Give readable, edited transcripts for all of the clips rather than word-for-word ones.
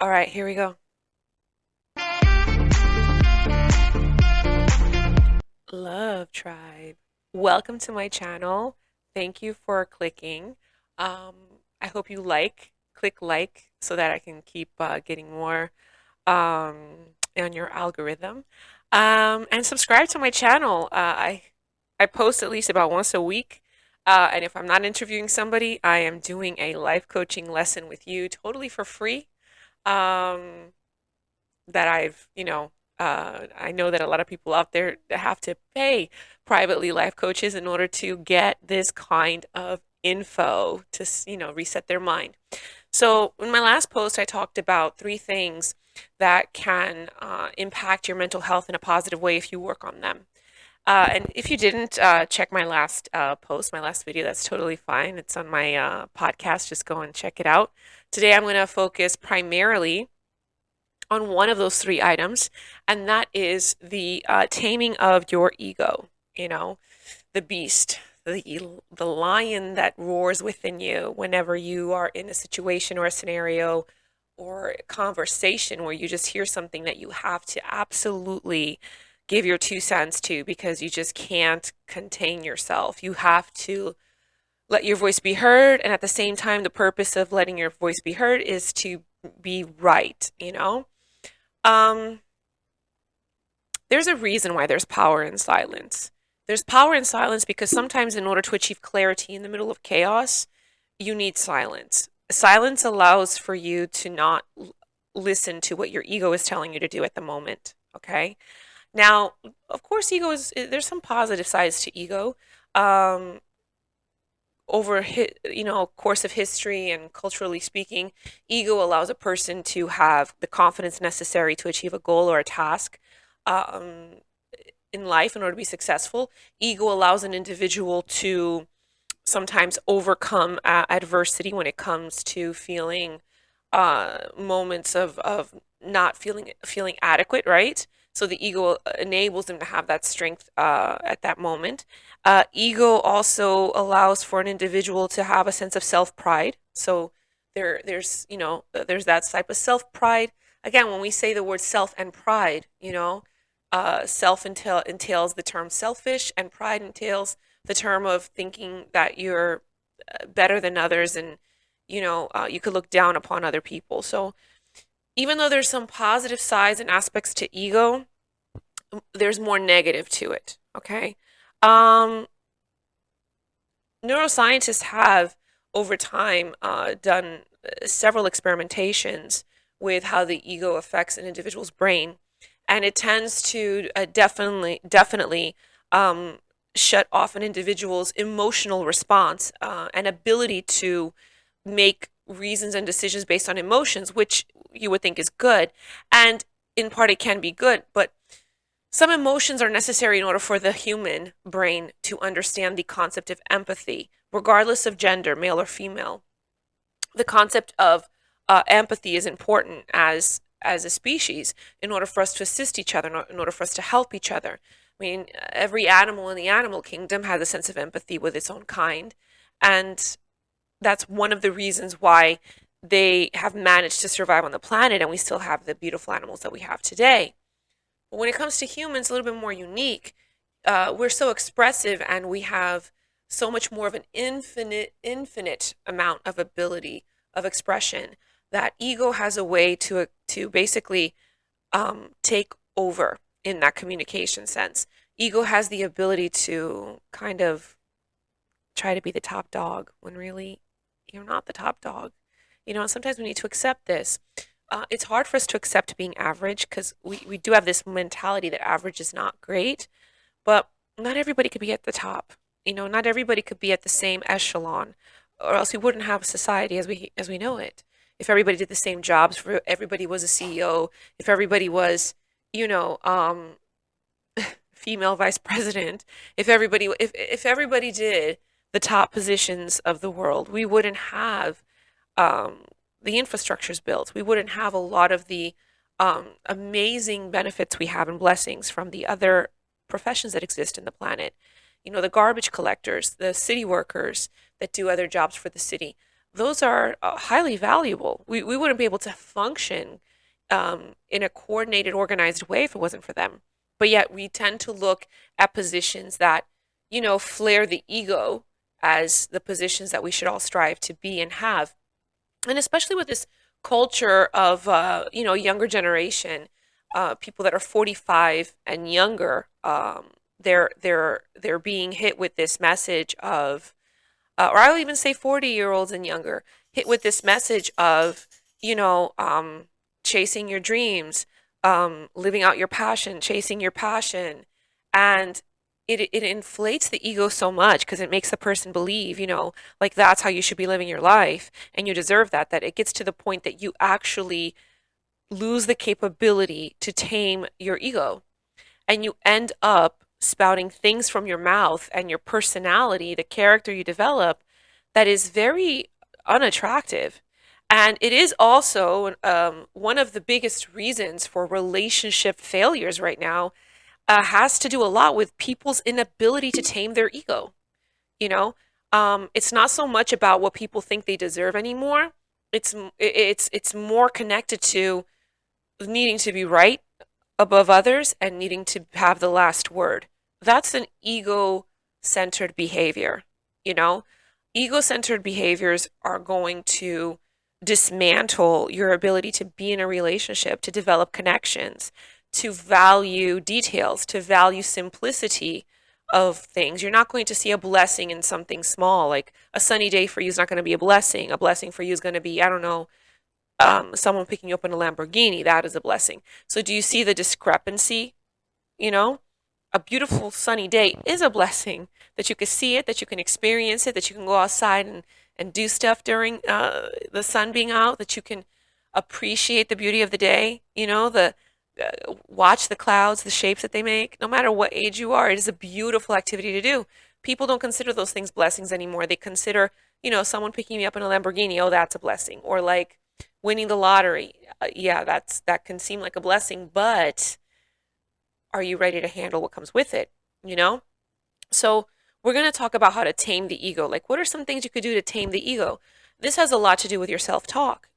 All right, here we go. Love Tribe. Welcome to my channel. Thank you for clicking. Um, I hope you click like so that I can keep getting more um, on your algorithm. And subscribe to my channel. I post at least about once a week. And if I'm not interviewing somebody, I am doing a life coaching lesson with you totally for free. Um, that I know that a lot of people out there have to pay privately life coaches in order to get this kind of info to, reset their mind. So, in my last post, I talked about three things that can impact your mental health in a positive way if you work on them. And if you didn't check my last post, my last video, that's totally fine. It's on my podcast. Just go and check it out. Today, I'm going to focus primarily on one of those three items, and that is the taming of your ego. You know, the beast, the lion that roars within you whenever you are in a situation or a scenario or a conversation where you just hear something that you have to absolutely give your 2 cents to because you just can't contain yourself. You have to let your voice be heard, and at the same time, the purpose of letting your voice be heard is to be right. Um, there's a reason why there's power in silence. There's power in silence because sometimes, in order to achieve clarity in the middle of chaos, you need silence. Silence allows for you to not listen to what your ego is telling you to do at the moment. Okay. Now, of course, there's some positive sides to ego. Um, over course of history and culturally speaking, ego allows a person to have the confidence necessary to achieve a goal or a task um, in life in order to be successful. Ego allows an individual to sometimes overcome adversity when it comes to feeling moments of not feeling adequate, right? So the ego enables them to have that strength at that moment. Ego also allows for an individual to have a sense of self-pride. So there's that type of self-pride. Again, when we say the word self and pride, entails the term selfish, and pride entails the term of thinking that you're better than others, and you could look down upon other people. So even though there's some positive sides and aspects to ego, there's more negative to it. Okay. um, Neuroscientists have over time done several experimentations with how the ego affects an individual's brain, and it tends to definitely um, shut off an individual's emotional response and ability to make reasons and decisions based on emotions, which you would think is good. And in part, it can be good, but some emotions are necessary in order for the human brain to understand the concept of empathy, regardless of gender, male or female. The concept of empathy is important as a species in order for us to assist each other, in order for us to help each other. I mean, every animal in the animal kingdom has a sense of empathy with its own kind, and that's one of the reasons why they have managed to survive on the planet, and we still have the beautiful animals that we have today. But when it comes to humans, a little bit more unique. We're so expressive, and we have so much more of an infinite amount of ability of expression that ego has a way to basically take over in that communication sense. Ego has the ability to kind of try to be the top dog when really you're not the top dog. And sometimes we need to accept this. It's hard for us to accept being average because we do have this mentality that average is not great, but not everybody could be at the top. Not everybody could be at the same echelon, or else we wouldn't have a society as we know it. If everybody did the same jobs, if everybody was a CEO, if everybody was, you know, female vice president, if everybody did the top positions of the world, we wouldn't have um, the infrastructures built. We wouldn't have a lot of the amazing benefits we have and blessings from the other professions that exist in the planet. The garbage collectors, the city workers that do other jobs for the city. those are highly valuable. We wouldn't be able to function in a coordinated, organized way if it wasn't for them. But yet we tend to look at positions that, flare the ego as the positions that we should all strive to be and have. And especially with this culture of, younger generation, people that are 45 and younger, they're being hit with this message of, or I'll even say 40-year-olds and younger, hit with this message of, you know, um, chasing your dreams, living out your passion, chasing your passion. And it inflates the ego so much because it makes the person believe, like that's how you should be living your life and you deserve that, that it gets to the point that you actually lose the capability to tame your ego and you end up spouting things from your mouth and your personality, the character you develop, that is very unattractive. And it is also one of the biggest reasons for relationship failures right now, has to do a lot with people's inability to tame their ego. You know, it's not so much about what people think they deserve anymore. It's more connected to needing to be right above others and needing to have the last word. That's an ego centered behavior, you know? Ego centered behaviors are going to dismantle your ability to be in a relationship, to develop connections, to value details, to value simplicity of things. You're not going to see a blessing in something small. Like a sunny day for you is not going to be a blessing. A blessing for you is going to be, I don't know, someone picking you up in a Lamborghini. That is a blessing. So do you see the discrepancy? You know, a beautiful sunny day is a blessing, that you can see it, that you can experience it, that you can go outside and do stuff during the sun being out, that you can appreciate the beauty of the day, the watch the clouds, the shapes that they make. No matter what age you are, it is a beautiful activity to do. People don't consider those things blessings anymore. They consider, someone picking me up in a Lamborghini, oh, that's a blessing. Or like winning the lottery. Yeah, that can seem like a blessing, but are you ready to handle what comes with it? You know? So we're going to talk about how to tame the ego. Like, what are some things you could do to tame the ego? This has a lot to do with your self-talk,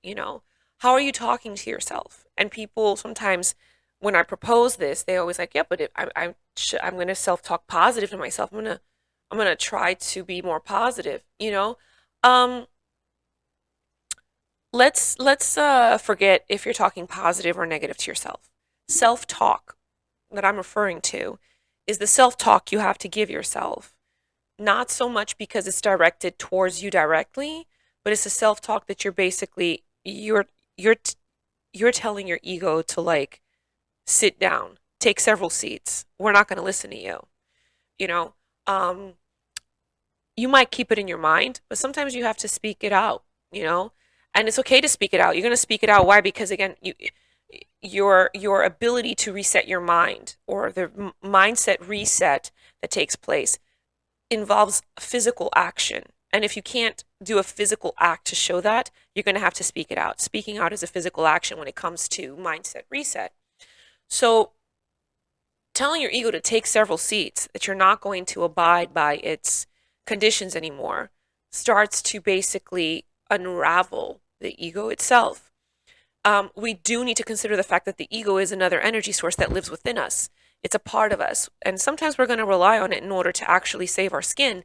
How are you talking to yourself? And people sometimes, when I propose this, they always like, yeah, but I'm going to self-talk positive to myself. I'm going to try to be more positive, Um, let's forget if you're talking positive or negative to yourself. Self-talk that I'm referring to is the self-talk you have to give yourself. Not so much because it's directed towards you directly, but it's a self-talk that you're you're telling your ego to, like, sit down, take several seats. We're not going to listen to you. You know, um, you might keep it in your mind, but sometimes you have to speak it out. You know, and it's okay to speak it out. You're going to speak it out. Why? Because again, your ability to reset your mind, or the mindset reset that takes place, involves physical action. And if you can't do a physical act to show that, you're going to have to speak it out. Speaking out is a physical action when it comes to mindset reset. So telling your ego to take several seats, that you're not going to abide by its conditions anymore, starts to basically unravel the ego itself. We do need to consider the fact that the ego is another energy source that lives within us. It's a part of us. And sometimes we're going to rely on it in order to actually save our skin,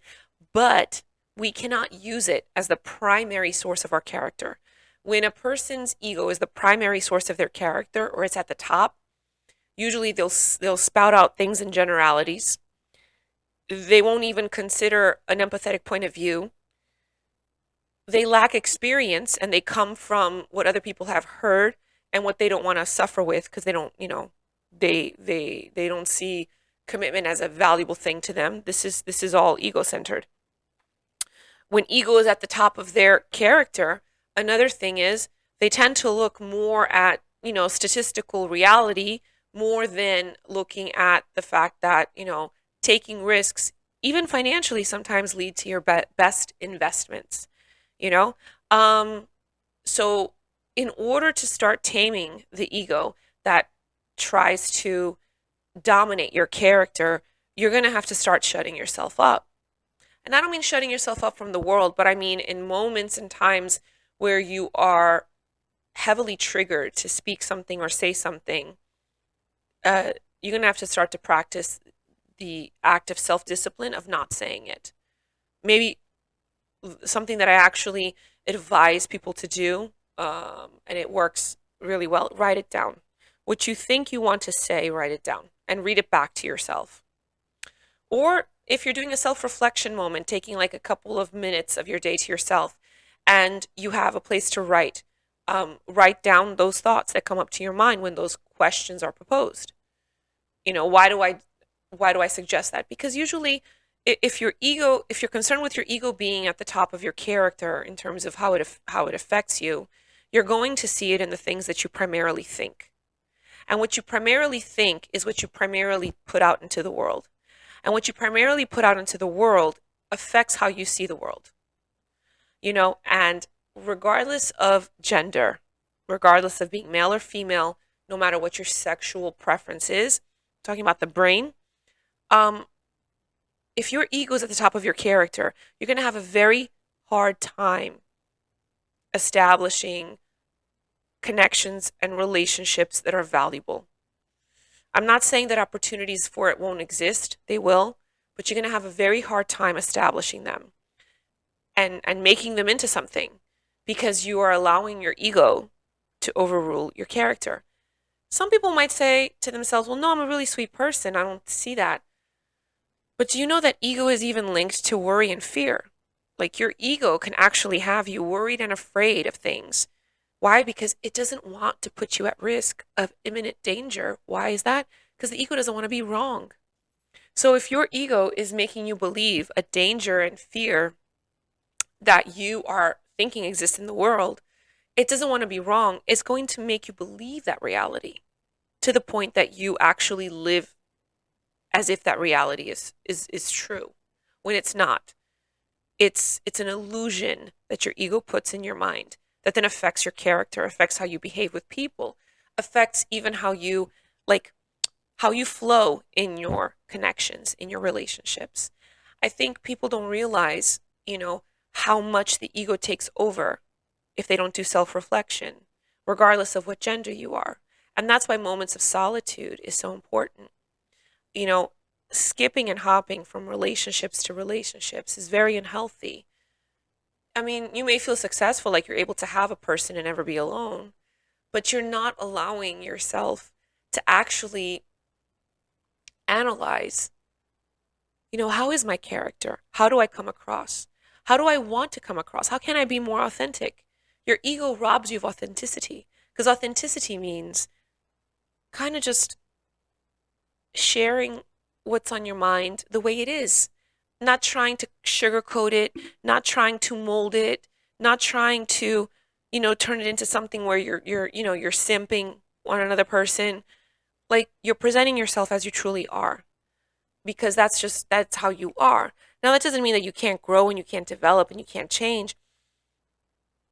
but we cannot use it as the primary source of our character. When a person's ego is the primary source of their character, or it's at the top, usually they'll spout out things in generalities. They won't even consider an empathetic point of view. They lack experience, and they come from what other people have heard and what they don't want to suffer with, because they don't, they don't see commitment as a valuable thing to them. This is all ego centered. When ego is at the top of their character, another thing is they tend to look more at, statistical reality, more than looking at the fact that, taking risks, even financially, sometimes lead to your best investments, you know? So in order to start taming the ego that tries to dominate your character, you're going to have to start shutting yourself up. And I don't mean shutting yourself up from the world, but I mean in moments and times where you are heavily triggered to speak something or say something, uh, you're going to have to start to practice the act of self discipline of not saying it. Maybe something that I actually advise people to do, and it works really well, write it down. What you think you want to say, write it down and read it back to yourself. Or if you're doing a self reflection moment, taking like a couple of minutes of your day to yourself and you have a place to write, write down those thoughts that come up to your mind when those questions are proposed. You know, why do I suggest that? Because usually if you're concerned with your ego being at the top of your character in terms of how it affects you, you're going to see it in the things that you primarily think. And what you primarily think is what you primarily put out into the world. And what you primarily put out into the world affects how you see the world. And regardless of gender, regardless of being male or female, no matter what your sexual preference is, talking about the brain, um, if your ego is at the top of your character, you're going to have a very hard time establishing connections and relationships that are valuable. I'm not saying that opportunities for it won't exist, they will, but you're going to have a very hard time establishing them and making them into something because you are allowing your ego to overrule your character. Some people might say to themselves, well, no, I'm a really sweet person. I don't see that. But do you know that ego is even linked to worry and fear? Like your ego can actually have you worried and afraid of things. Why? Because it doesn't want to put you at risk of imminent danger. Why is that? Because the ego doesn't want to be wrong. So if your ego is making you believe a danger and fear that you are thinking exists in the world, it doesn't want to be wrong. It's going to make you believe that reality to the point that you actually live as if that reality is true when it's not. It's an illusion that your ego puts in your mind that then affects your character, affects how you behave with people, affects even how you flow in your connections, in your relationships. I think people don't realize, how much the ego takes over if they don't do self-reflection, regardless of what gender you are. And that's why moments of solitude is so important. You know, skipping and hopping from relationships to relationships is very unhealthy. I mean, you may feel successful, like you're able to have a person and never be alone, but you're not allowing yourself to actually analyze, how is my character? How do I come across? How do I want to come across? How can I be more authentic? Your ego robs you of authenticity because authenticity means kind of just sharing what's on your mind the way it is, not trying to sugarcoat it, not trying to mold it, not trying to, turn it into something where you're simping on another person. Like you're presenting yourself as you truly are because that's how you are. Now that doesn't mean that you can't grow and you can't develop and you can't change.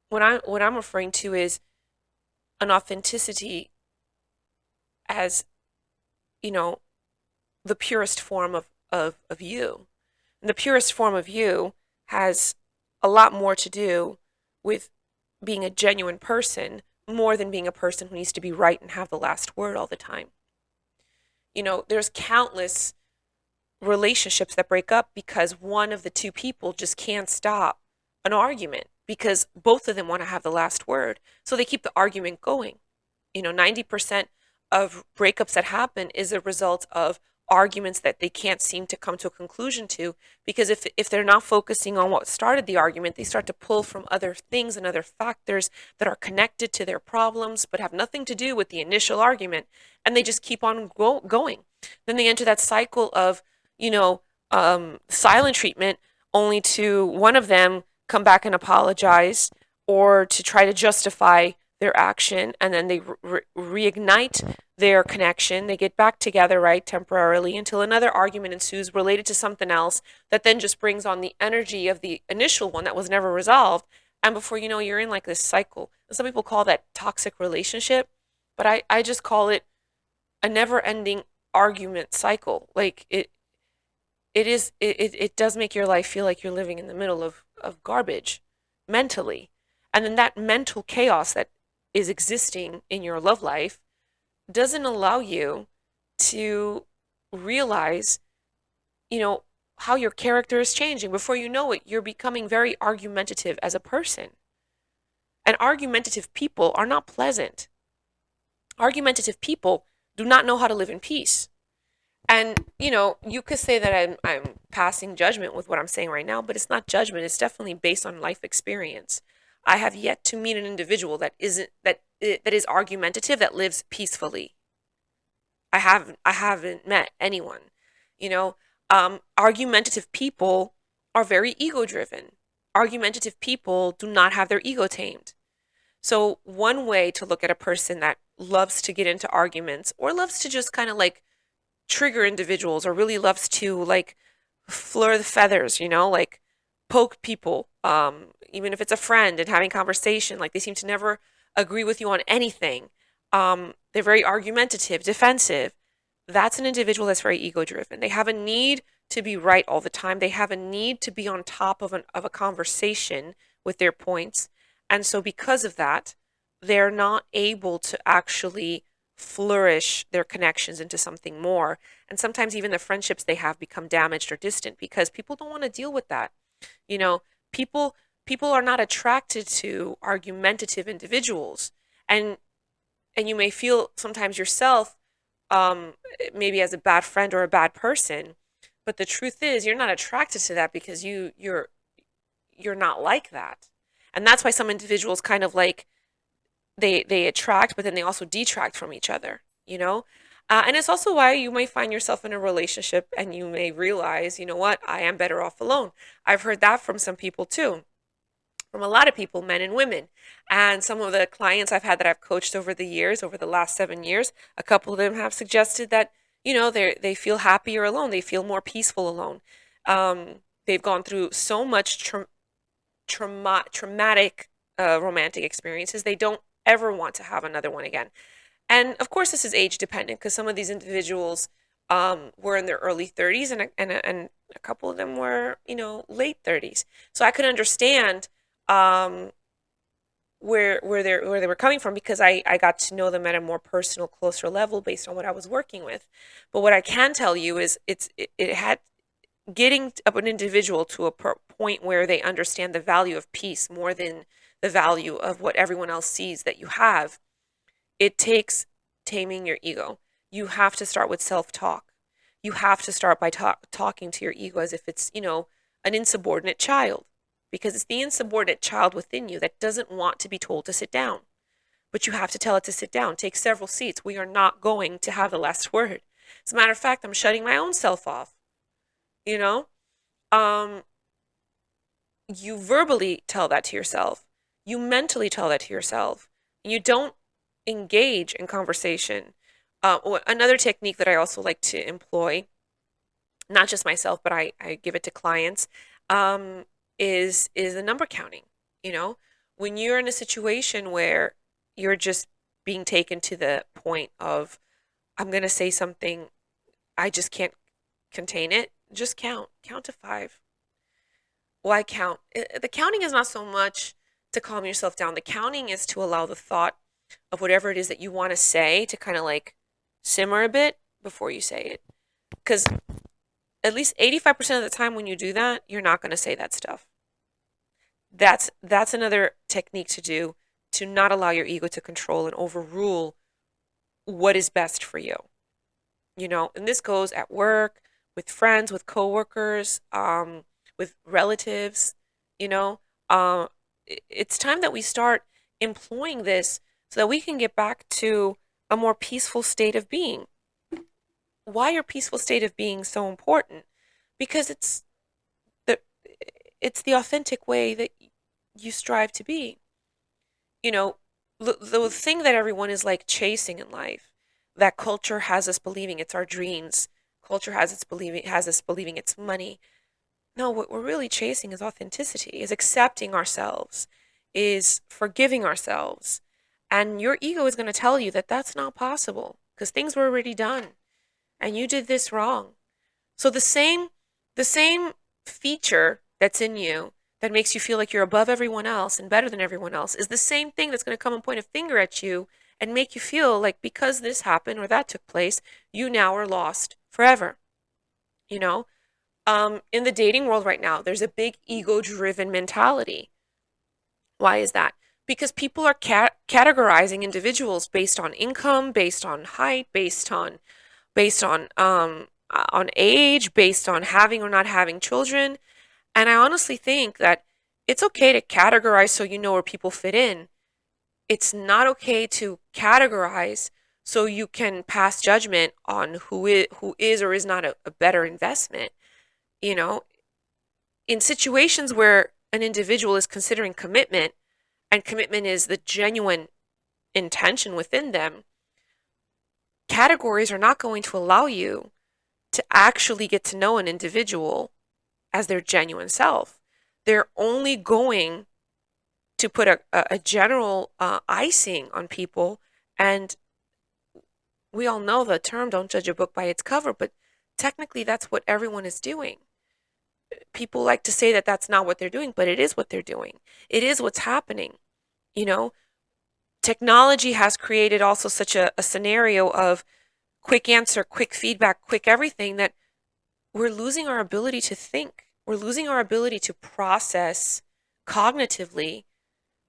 What I'm referring to is an authenticity as, you know, the purest form of you. And the purest form of you has a lot more to do with being a genuine person more than being a person who needs to be right and have the last word all the time. There's countless relationships that break up because one of the two people just can't stop an argument because both of them want to have the last word. So they keep the argument going. 90% of breakups that happen is a result of arguments that they can't seem to come to a conclusion to because if they're not focusing on what started the argument, they start to pull from other things and other factors that are connected to their problems but have nothing to do with the initial argument, and they just keep on going. Then they enter that cycle of silent treatment, only to one of them come back and apologize or to try to justify their action, and then they reignite their connection. They get back together, right, temporarily, until another argument ensues related to something else that then just brings on the energy of the initial one that was never resolved. And before you know, you're in like this cycle. Some people call that toxic relationship, but I just call it a never-ending argument cycle. Like it does make your life feel like you're living in the middle of garbage mentally. And then that mental chaos that is existing in your love life doesn't allow you to realize, you know, how your character is changing. Before you know it, you're becoming very argumentative as a person. And argumentative people are not pleasant. Argumentative people do not know how to live in peace. And you could say that I'm passing judgment with what I'm saying right now, but it's not judgment. It's definitely based on life experience. I have yet to meet an individual that is argumentative that lives peacefully. I haven't met anyone. You know, Argumentative people are very ego driven. Argumentative people do not have their ego tamed. So one way to look at a person that loves to get into arguments or loves to just kind of like trigger individuals or really loves to like fleur the feathers, like poke people, even if it's a friend and having conversation, like they seem to never agree with you on anything. They're very argumentative, defensive. That's an individual that's very ego driven. They have a need to be right all the time. They have a need to be on top of a conversation with their points. And so because of that, they're not able to actually flourish their connections into something more. And sometimes even the friendships they have become damaged or distant because people don't want to deal with that. You know, people are not attracted to argumentative individuals. And and you may feel sometimes yourself um maybe as a bad friend or a bad person, but the truth is you're not attracted to that because you're not like that. And that's why some individuals kind of like they attract, but then they also detract from each other, and it's also why you may find yourself in a relationship and you may realize, you know what, I am better off alone. I've heard that from some people too, from a lot of people, men and women. And some of the clients I've had that I've coached over the years, over the last 7 years, a couple of them have suggested that, they feel happier alone. They feel more peaceful alone. They've gone through so much traumatic romantic experiences. They don't ever want to have another one again. And of course, this is age dependent because some of these individuals were in their early 30s and a couple of them were, late 30s. So I could understand um, where they were coming from because I got to know them at a more personal, closer level based on what I was working with. But what I can tell you is it had getting an individual to a point where they understand the value of peace more than the value of what everyone else sees that you have. It takes taming your ego. You have to start with self-talk. You have to start by talking to your ego as if it's, an insubordinate child, because it's the insubordinate child within you that doesn't want to be told to sit down. But you have to tell it to sit down. Take several seats. We are not going to have the last word. As a matter of fact, I'm shutting my own self off, you know? Um, you verbally tell that to yourself. You mentally tell that to yourself. You don't engage in conversation. Another technique that I also like to employ, not just myself, but I give it to clients, is the number counting. You know, when you're in a situation where you're just being taken to the point of, I'm going to say something, I just can't contain it, just count to five. Why count? The counting is not so much to calm yourself down. The counting is to allow the thought of whatever it is that you want to say to kind of like simmer a bit before you say it. Because at least 85% of the time when you do that, you're not going to say that stuff. That's another technique to do to not allow your ego to control and overrule what is best for you. And this goes at work, with friends, with coworkers, with relatives. You know, it's time that we start employing this so that we can get back to a more peaceful state of being. Why are peaceful state of being so important? Because the it's the authentic way that you strive to be. You know, the thing that everyone is like chasing in life, that culture has us believing it's our dreams. Culture has us believing it's money. No, what we're really chasing is authenticity, is accepting ourselves, is forgiving ourselves. And your ego is going to tell you that that's not possible because things were already done and you did this wrong. So the same The same feature that's in you that makes you feel like you're above everyone else and better than everyone else is the same thing that's going to come and point a finger at you and make you feel like because this happened or that took place, you now are lost forever. You know, in the dating world right now, there's a big ego-driven mentality. Why is that? Because people are categorizing individuals based on income, based on height, based on age, based on having or not having children. And I honestly think that it's okay to categorize so you know where people fit in. It's not okay to categorize so you can pass judgment on who is or is not a better investment. You know, in situations where an individual is considering commitment, and commitment is the genuine intention within them, categories are not going to allow you to actually get to know an individual as their genuine self. They're only going to put a general icing on people. And we all know the term, don't judge a book by its cover, but technically that's what everyone is doing. People like to say that that's not what they're doing, but it is what they're doing. It is what's happening. You know, technology has created also such a scenario of quick answer, quick feedback, quick everything that we're losing our ability to think. We're losing our ability to process cognitively,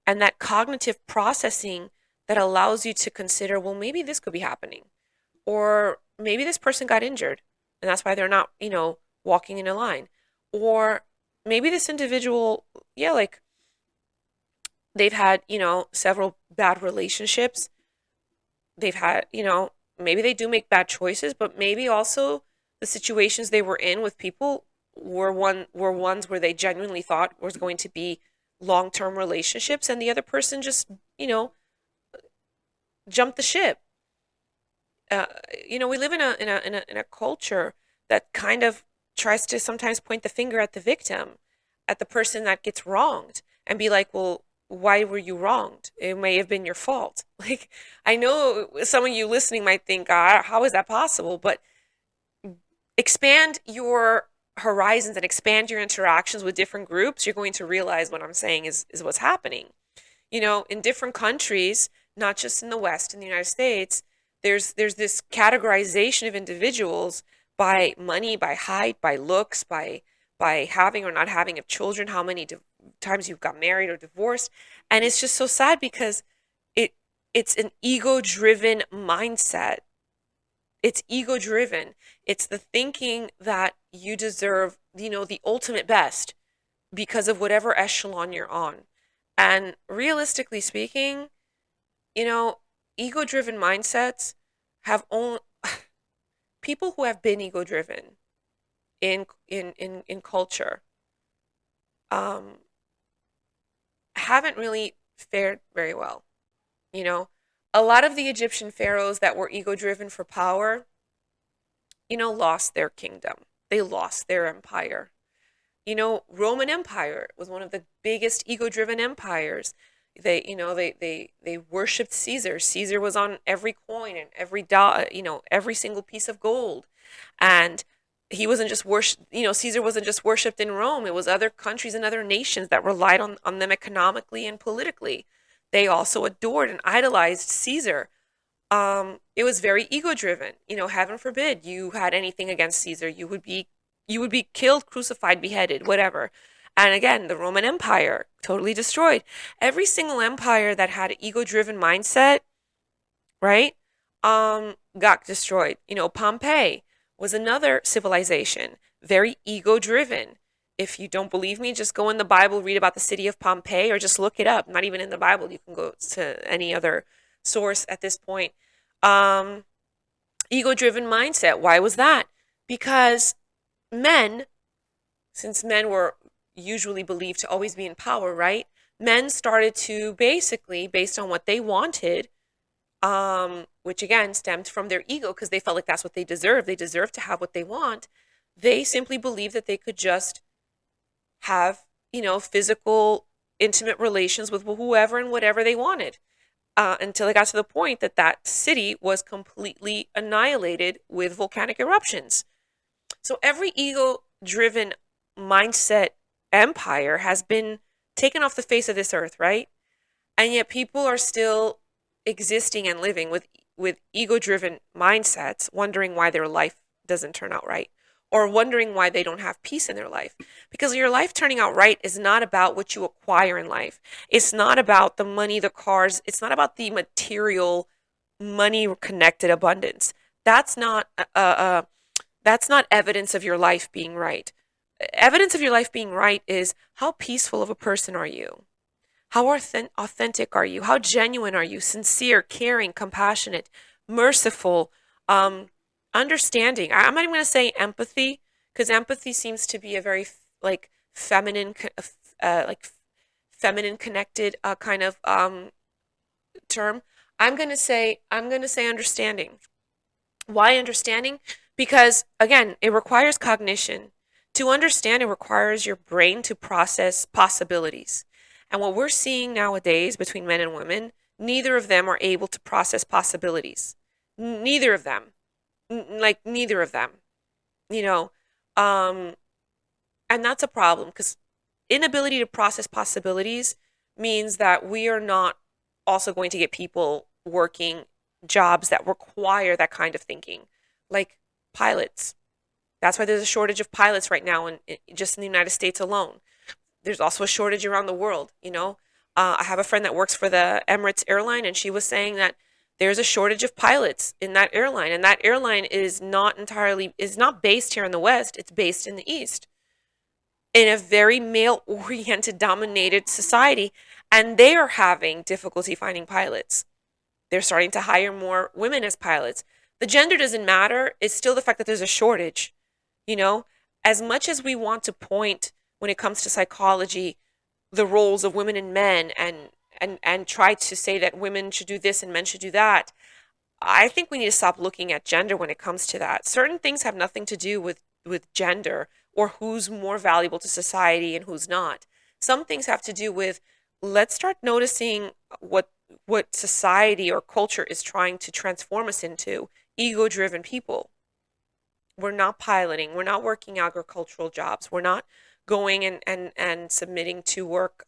and that cognitive processing that allows you to consider, well, maybe this could be happening, or maybe this person got injured and that's why they're not, walking in a line, or maybe this individual, yeah, like they've had, several bad relationships. They've had, maybe they do make bad choices, but maybe also the situations they were in with people were ones where they genuinely thought was going to be long-term relationships, and the other person just, jumped the ship. We live in a culture that kind of tries to sometimes point the finger at the victim, at the person that gets wronged, and be like, well, why were you wronged? It may have been your fault. Like, I know some of you listening might think, how is that possible? But expand your horizons and expand your interactions with different groups. You're going to realize what I'm saying is what's happening. In different countries, not just in the West, in the United States, there's this categorization of individuals by money, by height, by looks, by having or not having of children, how many times you've got married or divorced. And it's just so sad because it's an ego-driven mindset. It's ego-driven. It's the thinking that you deserve, the ultimate best because of whatever echelon you're on. And realistically speaking, ego-driven mindsets have only people who have been ego-driven in culture haven't really fared very well. A lot of the Egyptian pharaohs that were ego-driven for power, lost their kingdom. They lost their empire. Roman Empire was one of the biggest ego-driven empires. They worshipped Caesar. Caesar was on every coin and every single piece of gold. And he wasn't just Caesar wasn't just worshipped in Rome. It was other countries and other nations that relied on them economically and politically. They also adored and idolized Caesar. It was very ego-driven. Heaven forbid you had anything against Caesar. You would be killed, crucified, beheaded, whatever. And again, the Roman Empire, totally destroyed. Every single empire that had an ego-driven mindset, right, got destroyed. Pompeii was another civilization, very ego-driven. If you don't believe me, just go in the Bible, read about the city of Pompeii, or just look it up. Not even in the Bible. You can go to any other source at this point. Ego-driven mindset. Why was that? Because since men were usually believed to always be in power, right? Men started to basically, based on what they wanted, which again stemmed from their ego because they felt like that's what they deserve. They deserve to have what they want. They simply believed that they could just have, physical, intimate relations with whoever and whatever they wanted, until it got to the point that city was completely annihilated with volcanic eruptions. So every driven mindset empire has been taken off the face of this earth, right? And yet people are still existing and living with ego-driven mindsets, wondering why their life doesn't turn out right, or wondering why they don't have peace in their life. Because your life turning out right is not about what you acquire in life. It's not about the money, the cars. It's not about the material, money connected abundance. That's not that's not evidence of your life being right. Evidence of your life being right is how peaceful of a person are you? How authentic are you? How genuine are you? Sincere, caring, compassionate, merciful, um, understanding. I'm not even going to say empathy, because empathy seems to be a very like feminine, like feminine connected kind of term. I'm going to say understanding. Why understanding? Because again, it requires cognition. To understand, it requires your brain to process possibilities. And what we're seeing nowadays between men and women, neither of them are able to process possibilities. Neither of them. Like, neither of them. You know, um, and that's a problem because inability to process possibilities means that we are not also going to get people working jobs that require that kind of thinking, like pilots. That's why there's a shortage of pilots right now, just in the United States alone. There's also a shortage around the world. I have a friend that works for the Emirates airline, and she was saying that there's a shortage of pilots in that airline, and that airline is not based here in the West. It's based in the East, in a very male oriented dominated society, and they are having difficulty finding pilots. They're starting to hire more women as pilots. The gender doesn't matter. It's still the fact that there's a shortage. You know, as much as we want to point when it comes to psychology, the roles of women and men, and try to say that women should do this and men should do that, I think we need to stop looking at gender when it comes to that. Certain things have nothing to do with gender or who's more valuable to society and who's not. Some things have to do with, let's start noticing what society or culture is trying to transform us into, ego-driven people. We're not piloting, we're not working agricultural jobs, we're not going and submitting to work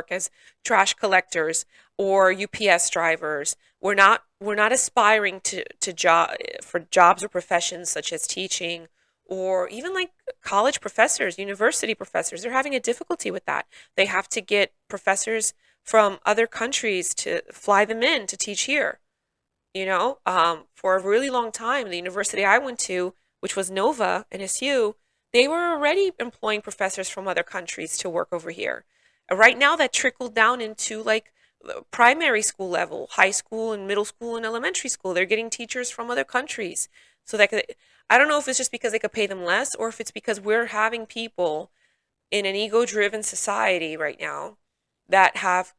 as trash collectors or UPS drivers. We're not aspiring to jobs or professions such as teaching, or even like college professors, university professors. They're having a difficulty with that. They have to get professors from other countries to fly them in to teach here. For a really long time, the university I went to, which was Nova and SU, they were already employing professors from other countries to work over here. Right now, that trickled down into like primary school level, high school and middle school and elementary school. They're getting teachers from other countries. So I don't know if it's just because they could pay them less, or if it's because we're having people in an ego-driven society right now that have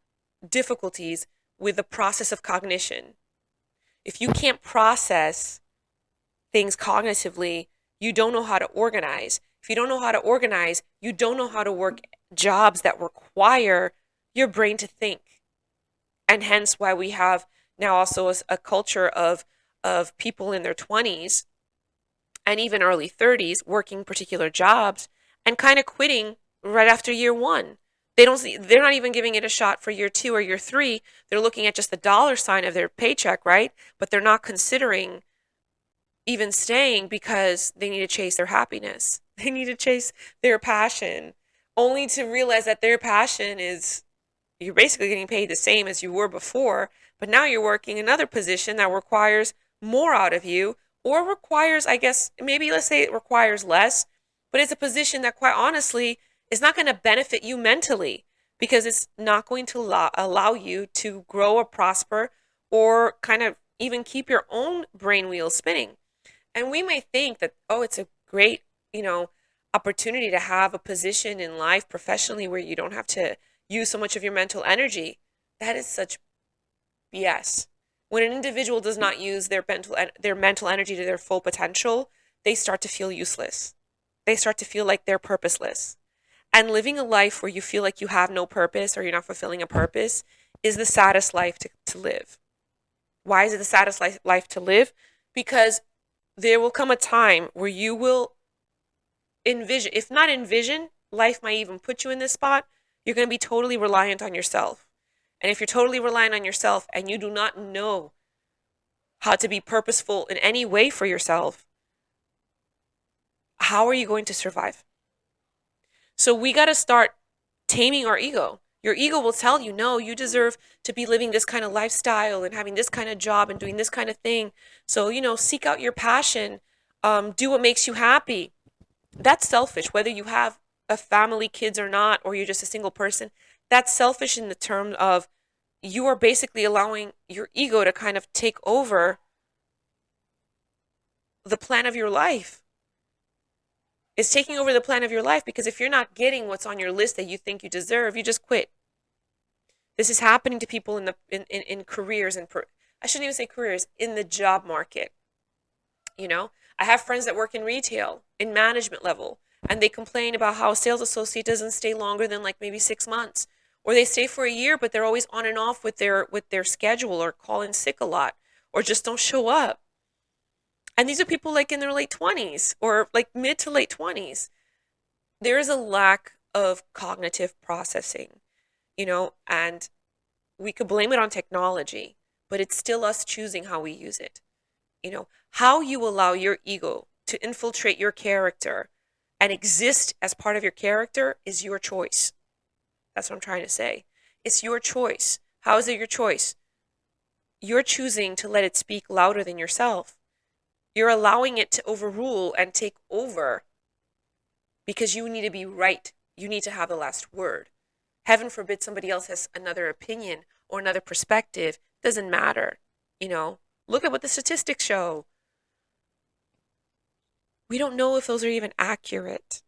difficulties with the process of cognition. If you can't process things cognitively, you don't know how to organize. If you don't know how to organize, you don't know how to work jobs that require your brain to think. And hence why we have now also a culture of people in their 20s and even early 30s working particular jobs and kind of quitting right after year one. They're not even giving it a shot for year two or year three. They're looking at just the dollar sign of their paycheck, right? But they're not considering even staying because they need to chase their happiness. They need to chase their passion, only to realize that their passion is, you're basically getting paid the same as you were before, but now you're working another position that requires more out of you, or requires, I guess, maybe let's say it requires less, but it's a position that quite honestly is not going to benefit you mentally, because it's not going to allow you to grow or prosper, or kind of even keep your own brain wheels spinning. And we may think that, oh, it's a great, opportunity to have a position in life professionally where you don't have to use so much of your mental energy. That is such BS. When an individual does not use their mental energy to their full potential, they start to feel useless. They start to feel like they're purposeless. And living a life where you feel like you have no purpose or you're not fulfilling a purpose is the saddest life to live. Why is it the saddest life to live? Because there will come a time where you will envision, if not envision, life might even put you in this spot. You're going to be totally reliant on yourself. And if you're totally reliant on yourself and you do not know how to be purposeful in any way for yourself, how are you going to survive? So we got to start taming our ego. Your ego will tell you, no, you deserve to be living this kind of lifestyle and having this kind of job and doing this kind of thing. So, seek out your passion, do what makes you happy. That's selfish, whether you have a family, kids or not, or you're just a single person. That's selfish in the term of you are basically allowing your ego to kind of take over the plan of your life. It's taking over the plan of your life, because if you're not getting what's on your list that you think you deserve, you just quit. This is happening to people in careers, and I shouldn't even say careers, in the job market. I have friends that work in retail, in management level, and they complain about how a sales associate doesn't stay longer than like maybe 6 months, or they stay for a year, but they're always on and off with their schedule, or call in sick a lot, or just don't show up. And these are people like in their late 20s or like mid to late 20s. There is a lack of cognitive processing, and we could blame it on technology, but it's still us choosing how we use it. How you allow your ego to infiltrate your character and exist as part of your character is your choice. That's what I'm trying to say. It's your choice. How is it your choice? You're choosing to let it speak louder than yourself. You're allowing it to overrule and take over because you need to be right. You need to have the last word. Heaven forbid somebody else has another opinion or another perspective. Doesn't matter. Look at what the statistics show. We don't know if those are even accurate.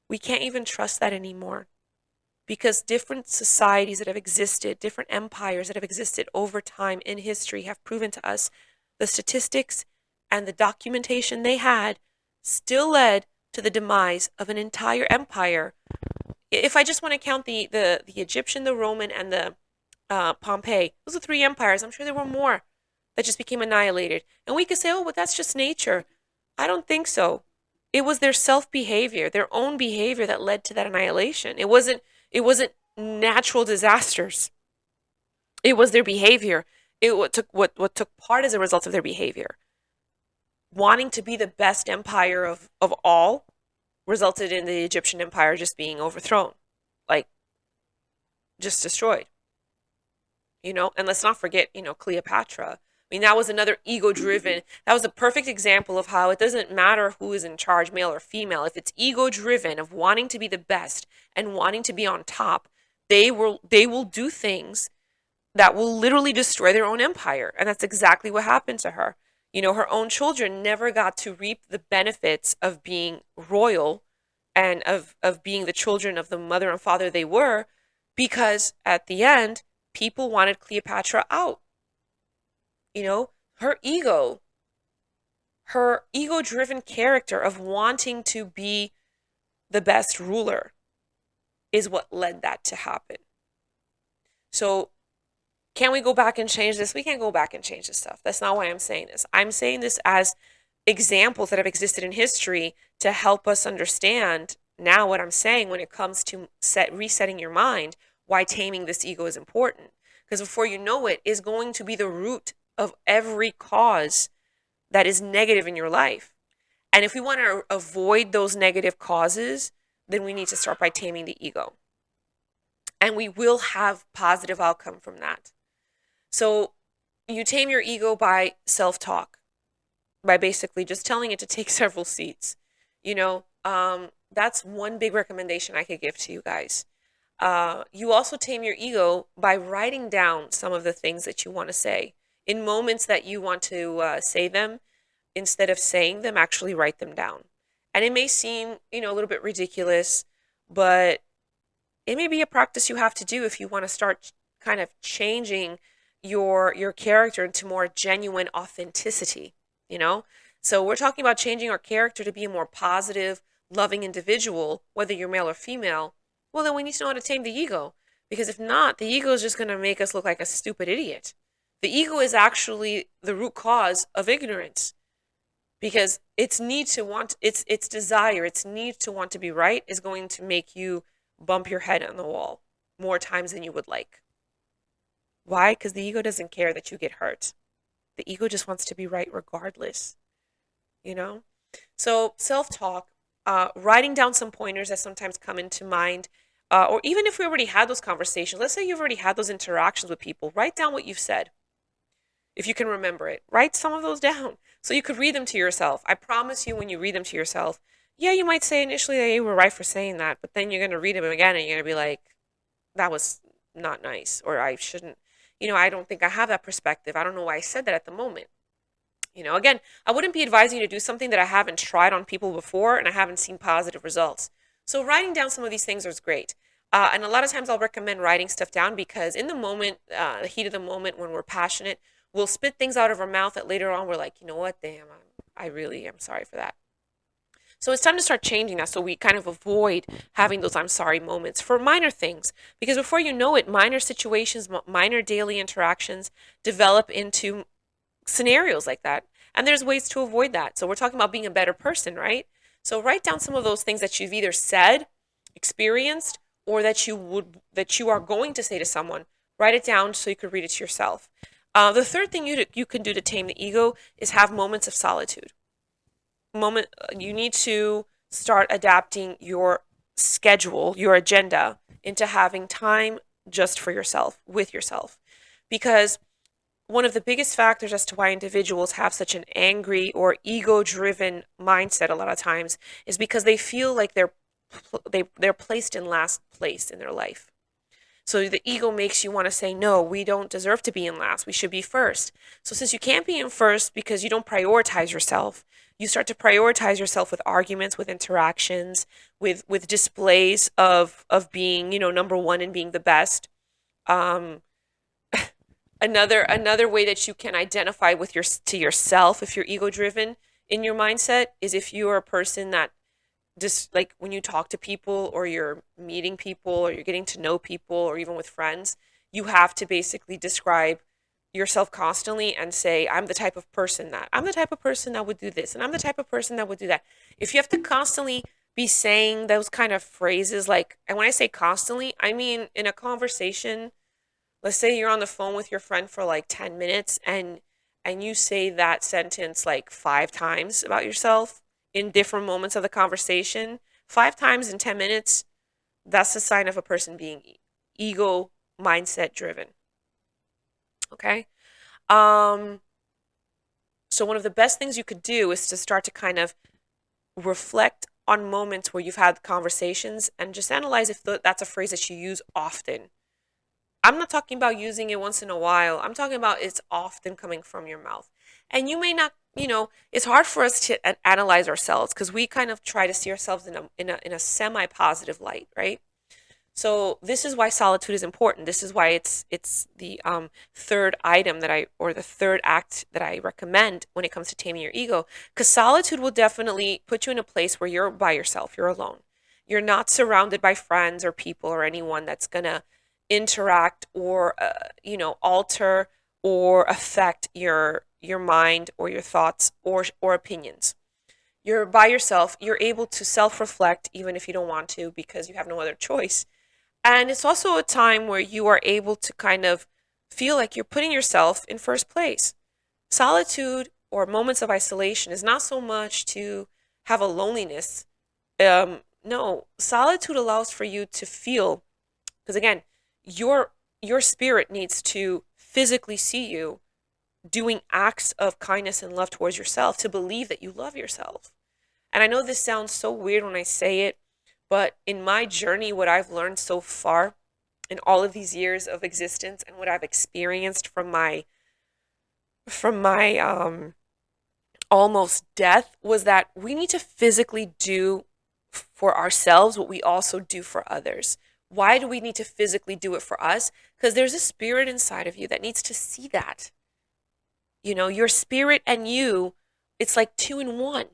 We can't even trust that anymore, because different societies that have existed, different empires that have existed over time in history have proven to us the statistics and the documentation they had still led to the demise of an entire empire. If I just want to count the Egyptian, the Roman, and the Pompeii, those are 3 empires. I'm sure there were more that just became annihilated. And we could say, oh, but that's just nature. I don't think so. It was their self-behavior, their own behavior that led to that annihilation. It wasn't natural disasters. It was their behavior. What took part as a result of their behavior. Wanting to be the best empire of all resulted in the Egyptian empire just being overthrown, like just destroyed. And let's not forget, Cleopatra. I mean, that was another ego-driven. That was a perfect example of how it doesn't matter who is in charge, male or female. If it's ego-driven of wanting to be the best and wanting to be on top, they will do things that will literally destroy their own empire. And that's exactly what happened to her. Her own children never got to reap the benefits of being royal and of being the children of the mother and father they were, because at the end, people wanted Cleopatra out. Her ego-driven character of wanting to be the best ruler is what led that to happen. So can we go back and change this? We can't go back and change this stuff. That's not why I'm saying this. I'm saying this as examples that have existed in history to help us understand now what I'm saying when it comes to resetting your mind, why taming this ego is important. Because before you know it, is going to be the root of every cause that is negative in your life. And if we want to avoid those negative causes, then we need to start by taming the ego. And we will have positive outcome from that. So you tame your ego by self-talk, by basically just telling it to take several seats. That's one big recommendation I could give to you guys. You also tame your ego by writing down some of the things that you want to say. In moments that you want to say them, instead of saying them, actually write them down. And it may seem, a little bit ridiculous, but it may be a practice you have to do if you want to start kind of changing your character into more genuine authenticity, So we're talking about changing our character to be a more positive, loving individual, whether you're male or female. Well, then we need to know how to tame the ego, because if not, the ego is just going to make us look like a stupid idiot. The ego is actually the root cause of ignorance. because its desire, its need to want to be right is going to make you bump your head on the wall more times than you would like. Why? Because the ego doesn't care that you get hurt. The ego just wants to be right regardless, you know? So, self talk, writing down some pointers that sometimes come into mind, or even if we already had those conversations, let's say you've already had those interactions with people, write down what you've said. If you can remember it, write some of those down so you could read them to yourself. I promise you, when you read them to yourself, yeah, you might say initially that you were right for saying that, but then you're going to read them again and you're going to be like, that was not nice, or I shouldn't, I don't think I have that perspective. I don't know why I said that at the moment. Again, I wouldn't be advising you to do something that I haven't tried on people before and I haven't seen positive results. So writing down some of these things is great. And a lot of times I'll recommend writing stuff down because in the moment, the heat of the moment when we're passionate, we'll spit things out of our mouth that later on we're like, you know what, damn, I really am sorry for that. So it's time to start changing that so we kind of avoid having those I'm sorry moments for minor things. Because before you know it, minor situations, minor daily interactions develop into scenarios like that. And there's ways to avoid that. So we're talking about being a better person, right? So write down some of those things that you've either said, experienced, or that you are going to say to someone. Write it down so you could read it to yourself. The third thing you can do to tame the ego is have moments of solitude. You need to start adapting your schedule, your agenda, into having time just for yourself, with yourself. Because one of the biggest factors as to why individuals have such an angry or ego-driven mindset a lot of times is because they feel like they're placed in last place in their life. So the ego makes you want to say, no, we don't deserve to be in last. We should be first. So since you can't be in first because you don't prioritize yourself, you start to prioritize yourself with arguments, with interactions, with displays of being, number one and being the best. Um, another way that you can identify with to yourself if you're ego driven in your mindset is if you are a person that just like when you talk to people or you're meeting people or you're getting to know people or even with friends, you have to basically describe yourself constantly and say, I'm the type of person that would do this, and I'm the type of person that would do that. If you have to constantly be saying those kind of phrases, like, and when I say constantly, I mean in a conversation, let's say you're on the phone with your friend for like 10 minutes and you say that sentence like 5 times about yourself in different moments of the conversation, 5 times in 10 minutes, that's a sign of a person being ego mindset driven. Okay? Um, so one of the best things you could do is to start to kind of reflect on moments where you've had conversations and just analyze if that's a phrase that you use often. I'm not talking about using it once in a while. I'm talking about it's often coming from your mouth. And you may not, it's hard for us to analyze ourselves because we kind of try to see ourselves in a semi-positive light, right? So this is why solitude is important. This is why it's the third item or the third act that I recommend when it comes to taming your ego. Because solitude will definitely put you in a place where you're by yourself, you're alone. You're not surrounded by friends or people or anyone that's gonna interact or alter or affect your mind or your thoughts or opinions. You're by yourself. You're able to self-reflect even if you don't want to because you have no other choice. And it's also a time where you are able to kind of feel like you're putting yourself in first place. Solitude or moments of isolation is not so much to have a loneliness. No, solitude allows for you to feel, because again, your spirit needs to physically see you doing acts of kindness and love towards yourself to believe that you love yourself. And I know this sounds so weird when I say it, but in my journey, what I've learned so far in all of these years of existence and what I've experienced from my almost death was that we need to physically do for ourselves what we also do for others. Why do we need to physically do it for us? Because there's a spirit inside of you that needs to see that. Your spirit and you, it's like two in one.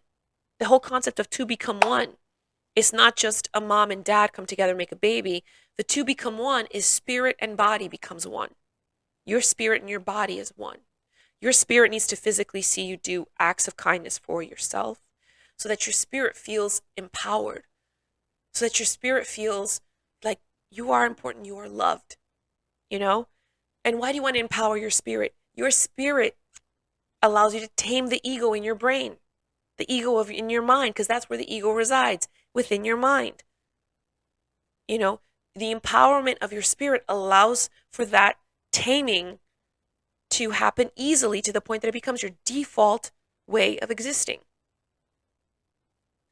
The whole concept of two become one. It's not just a mom and dad come together and make a baby. The two become one is spirit and body becomes one. Your spirit and your body is one. Your spirit needs to physically see you do acts of kindness for yourself so that your spirit feels empowered, so that your spirit feels like you are important, you are loved, you know? And why do you want to empower your spirit? Your spirit allows you to tame the ego in your brain, the ego in your mind, because that's where the ego resides, within your mind. You know, the empowerment of your spirit allows for that taming to happen easily to the point that it becomes your default way of existing.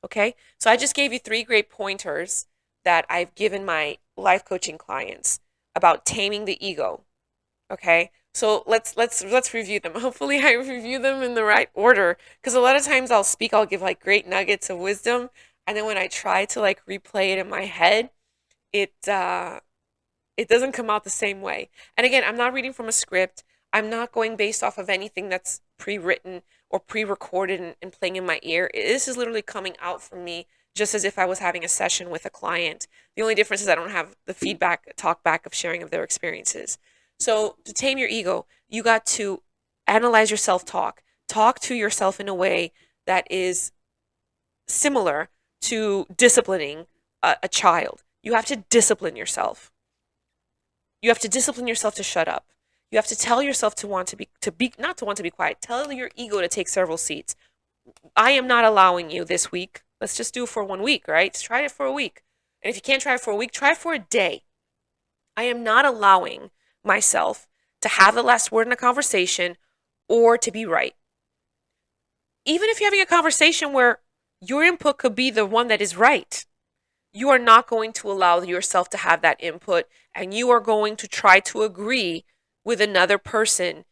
Okay? So I just gave you 3 great pointers that I've given my life coaching clients about taming the ego. Okay? So let's review them. Hopefully I review them in the right order, because a lot of times I'll give like great nuggets of wisdom, and then when I try to like replay it in my head, it doesn't come out the same way. And again, I'm not reading from a script. I'm not going based off of anything that's pre-written or pre-recorded and playing in my ear. This is literally coming out from me just as if I was having a session with a client. The only difference is I don't have the feedback, talk back of sharing of their experiences. So to tame your ego, you got to analyze your self-talk. Talk to yourself in a way that is similar to disciplining a child. You have to discipline yourself. You have to discipline yourself to shut up. You have to tell yourself not to want to be quiet. Tell your ego to take several seats. I am not allowing you this week. Let's just do it for 1 week, right? Just try it for a week. And if you can't try it for a week, try it for a day. I am not allowing myself to have the last word in a conversation or to be right. Even if you're having a conversation where your input could be the one that is right, you are not going to allow yourself to have that input, and you are going to try to agree with another person,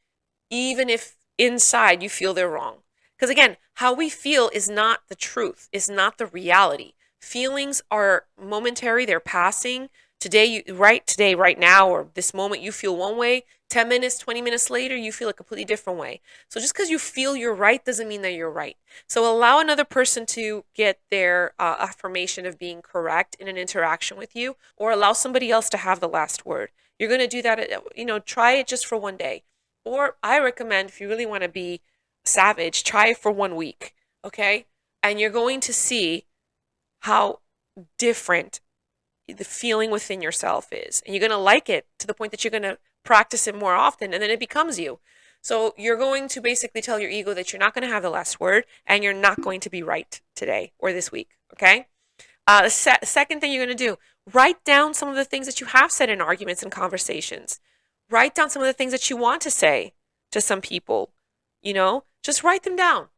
even if inside you feel they're wrong. Because again, how we feel is not the truth, is not the reality. Feelings are momentary, they're passing. Today, right now, or this moment, you feel one way. 10 minutes, 20 minutes later, you feel a completely different way. So just because you feel you're right doesn't mean that you're right. So allow another person to get their affirmation of being correct in an interaction with you, or allow somebody else to have the last word. You're going to do that, try it just for 1 day. Or I recommend, if you really want to be savage, try it for 1 week, okay? And you're going to see how different the feeling within yourself is. And you're going to like it to the point that you're going to practice it more often, and then it becomes you. So you're going to basically tell your ego that you're not going to have the last word, and you're not going to be right today or this week, okay? The second thing you're going to do, write down some of the things that you have said in arguments and conversations. Write down some of the things that you want to say to some people, just write them down.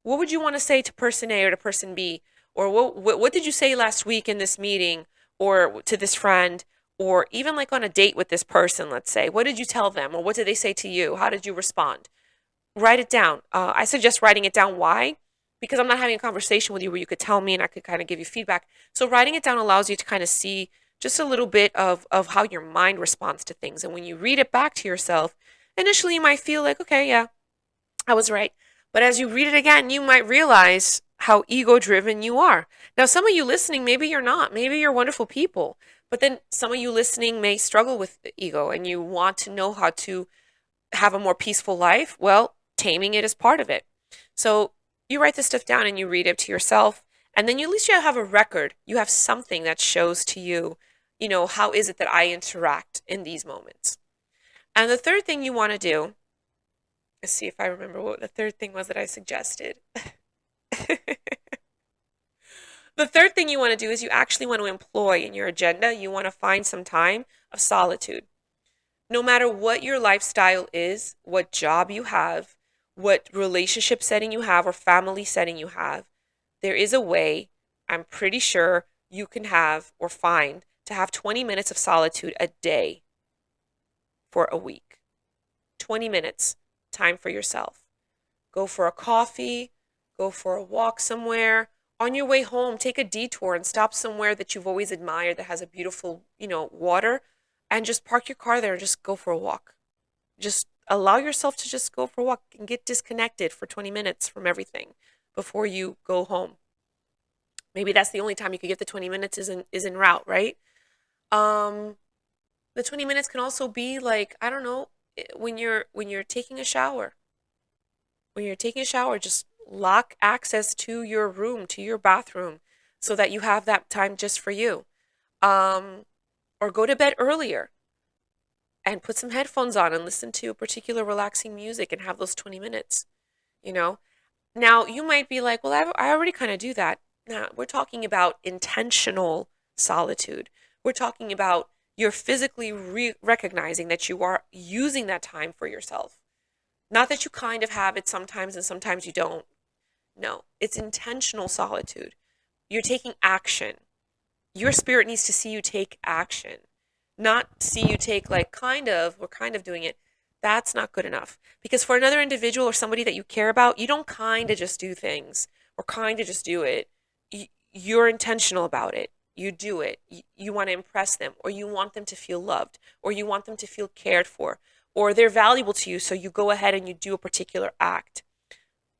What would you want to say to person A or to person B? Or what did you say last week in this meeting, or to this friend, or even like on a date with this person, let's say? What did you tell them, or what did they say to you? How did you respond? Write it down. I suggest writing it down. Why? Because I'm not having a conversation with you where you could tell me and I could kind of give you feedback. So writing it down allows you to kind of see just a little bit of how your mind responds to things. And when you read it back to yourself, initially you might feel like, okay, yeah, I was right. But as you read it again, you might realize how ego-driven you are. Now, some of you listening, maybe you're not. Maybe you're wonderful people. But then some of you listening may struggle with ego, and you want to know how to have a more peaceful life. Well, taming it is part of it. So you write this stuff down and you read it to yourself. And then at least you have a record. You have something that shows to you, how is it that I interact in these moments. And the third thing you want to do, let's see if I remember what the third thing was that I suggested. The third thing you want to do is you actually want to employ in your agenda, you want to find some time of solitude. No matter what your lifestyle is, what job you have, what relationship setting you have or family setting you have, there is a way, I'm pretty sure, you can have or find to have 20 minutes of solitude a day for a week. 20 minutes, time for yourself. Go for a coffee, go for a walk somewhere. On your way home, take a detour and stop somewhere that you've always admired that has a beautiful, water, and just park your car there and just go for a walk. Just allow yourself to just go for a walk and get disconnected for 20 minutes from everything before you go home. Maybe that's the only time you could get the 20 minutes is en route, right? The 20 minutes can also be like, I don't know, when you're taking a shower. when you're taking a shower, just lock access to your room, to your bathroom, so that you have that time just for you. Um, or go to bed earlier and put some headphones on and listen to a particular relaxing music and have those 20 minutes, you know? Now, you might be like, well, I already kind of do that. Now, we're talking about intentional solitude. We're talking about you're physically recognizing that you are using that time for yourself. Not that you kind of have it sometimes and sometimes you don't. No, it's intentional solitude. You're taking action. Your spirit needs to see you take action, not see you take like we're kind of doing it. That's not good enough. Because for another individual or somebody that you care about, you don't kind of just do things or kind of just do it. You're intentional about it. You do it. You want to impress them, or you want them to feel loved, or you want them to feel cared for, or they're valuable to you. So you go ahead and you do a particular act.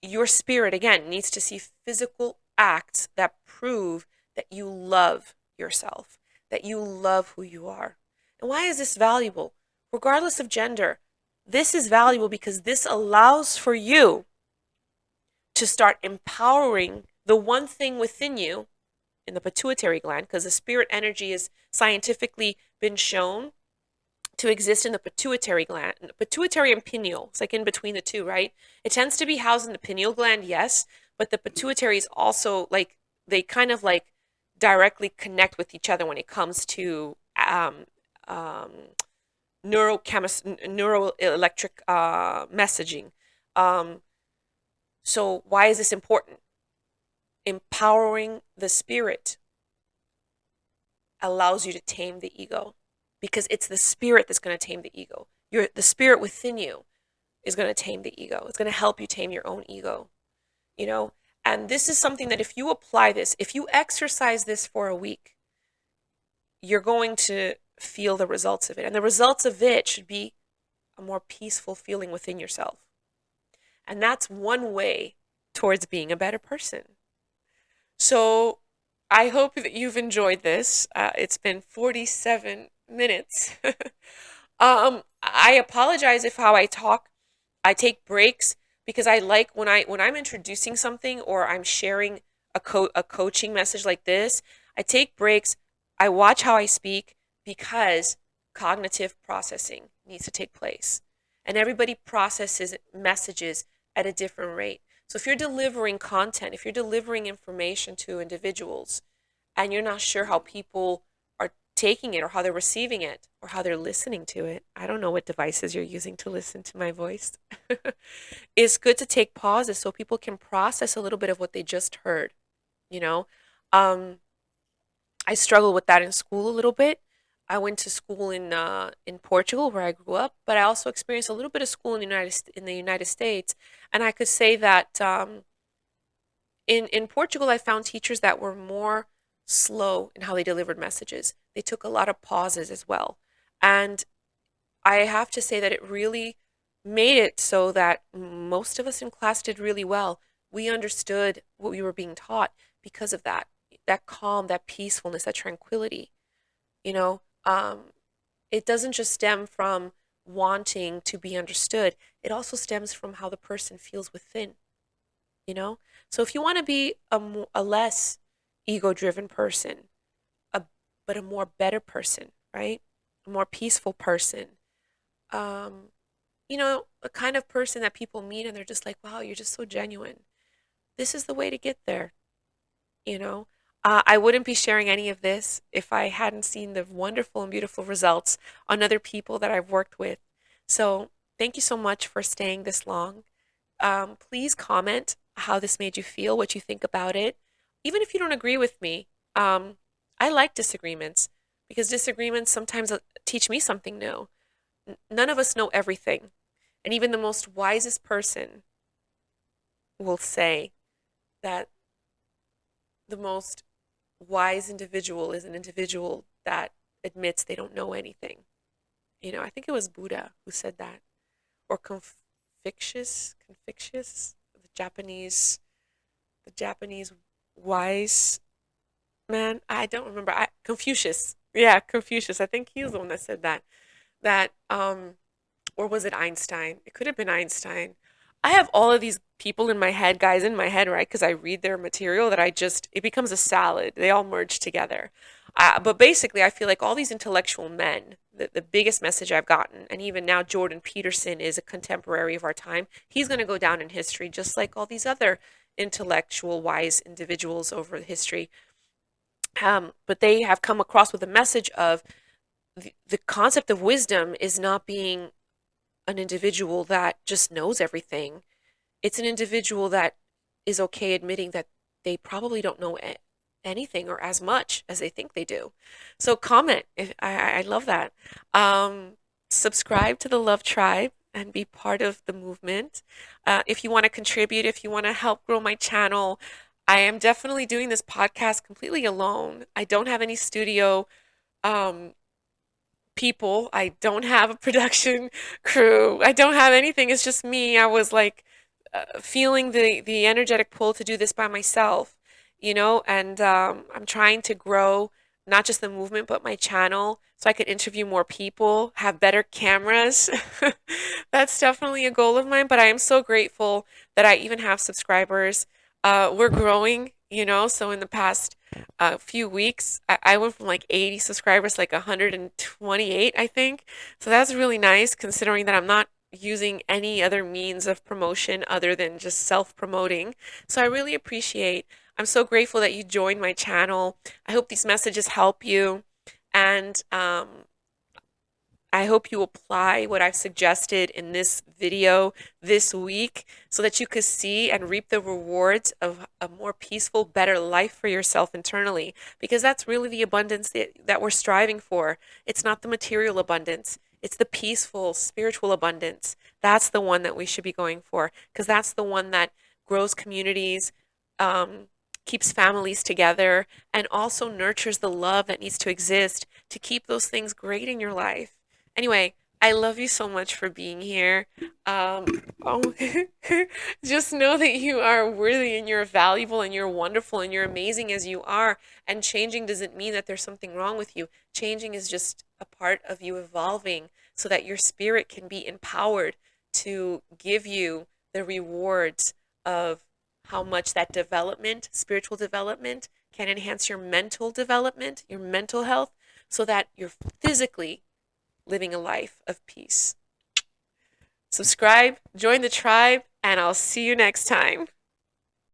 Your spirit, again, needs to see physical acts that prove that you love yourself, that you love who you are. And why is this valuable? Regardless of gender, this is valuable because this allows for you to start empowering the one thing within you in the pituitary gland, because the spirit energy is scientifically been shown to exist in the pituitary gland. Pituitary and pineal, it's like in between the two, right? It tends to be housed in the pineal gland, yes, but the pituitary is also like, they kind of like directly connect with each other when it comes to um, neuroelectric messaging. Um, so why is this important? Empowering the spirit allows you to tame the ego, because it's the spirit that's going to tame the ego. The spirit within you is going to tame the ego. It's going to help you tame your own ego, you know? And this is something that if you apply this, if you exercise this for a week, you're going to feel the results of it. And the results of it should be a more peaceful feeling within yourself. And that's one way towards being a better person. So I hope that you've enjoyed this. It's been 47 minutes. I apologize if how I talk. I take breaks because I like when I'm introducing something or I'm sharing a coaching message like this. I take breaks. I watch how I speak because cognitive processing needs to take place, and everybody processes messages at a different rate. So if you're delivering content, if you're delivering information to individuals, and you're not sure how people are taking it or how they're receiving it or how they're listening to it, I don't know what devices you're using to listen to my voice. It's good to take pauses so people can process a little bit of what they just heard, you know? Um, I struggled with that in school a little bit. I went to school in Portugal where I grew up, but I also experienced a little bit of school in the United States, and I could say that in Portugal I found teachers that were more slow in how they delivered messages. They took a lot of pauses as well, and I have to say that it really made it so that most of us in class did really well. We understood what we were being taught because of that calm, that peacefulness, that tranquility. You know, it doesn't just stem from wanting to be understood. It also stems from how the person feels within, you know? So if you want to be a less ego-driven person, a, but a more better person, right? A more peaceful person, um, a kind of person that people meet and they're just like, wow, you're just so genuine. This is the way to get there, you know? I wouldn't be sharing any of this if I hadn't seen the wonderful and beautiful results on other people that I've worked with. So thank you so much for staying this long. Please comment how this made you feel, what you think about it. Even if you don't agree with me, I like disagreements because disagreements sometimes teach me something new. None of us know everything. And even the most wisest person will say that the most wise individual is an individual that admits they don't know anything. I think it was Buddha who said that, or Confucius, the Japanese wise man. I don't remember. Confucius. Yeah, Confucius. I think he's the one that said that. That or was it Einstein? It could have been Einstein. I have all of these people in my head, guys in my head, right? Because I read their material that it becomes a salad. They all merge together. But basically, I feel like all these intellectual men, the biggest message I've gotten, and even now Jordan Peterson is a contemporary of our time. He's going to go down in history just like all these other intellectual, wise individuals over history. But they have come across with a message of the concept of wisdom is not being an individual that just knows everything. It's an individual that is okay admitting that they probably don't know anything or as much as they think they do. So comment. If, I love that. Um, Subscribe to the Love Tribe and be part of the movement. If you want to contribute, if you want to help grow my channel, I am definitely doing this podcast completely alone. I don't have any studio um, people. I don't have a production crew. I don't have anything. It's just me. I was like feeling the energetic pull to do this by myself, and I'm trying to grow not just the movement but my channel so I could interview more people, have better cameras. That's definitely a goal of mine, but I am so grateful that I even have subscribers. We're growing, so in the past few weeks, I went from like 80 subscribers to like 128, I think. So that's really nice considering that I'm not using any other means of promotion other than just self-promoting. So I really appreciate. I'm so grateful that you joined my channel. I hope these messages help you. And I hope you apply what I've suggested in this video this week so that you could see and reap the rewards of a more peaceful, better life for yourself internally. Because that's really the abundance that we're striving for. It's not the material abundance, it's the peaceful, spiritual abundance. That's the one that we should be going for because that's the one that grows communities, um, keeps families together, and also nurtures the love that needs to exist to keep those things great in your life. Anyway, I love you so much for being here. Um, oh, just know that you are worthy and you're valuable and you're wonderful and you're amazing as you are. And changing doesn't mean that there's something wrong with you. Changing is just a part of you evolving so that your spirit can be empowered to give you the rewards of how much that development, spiritual development, can enhance your mental development, your mental health, so that you're physically living a life of peace. Subscribe, join the tribe, and I'll see you next time.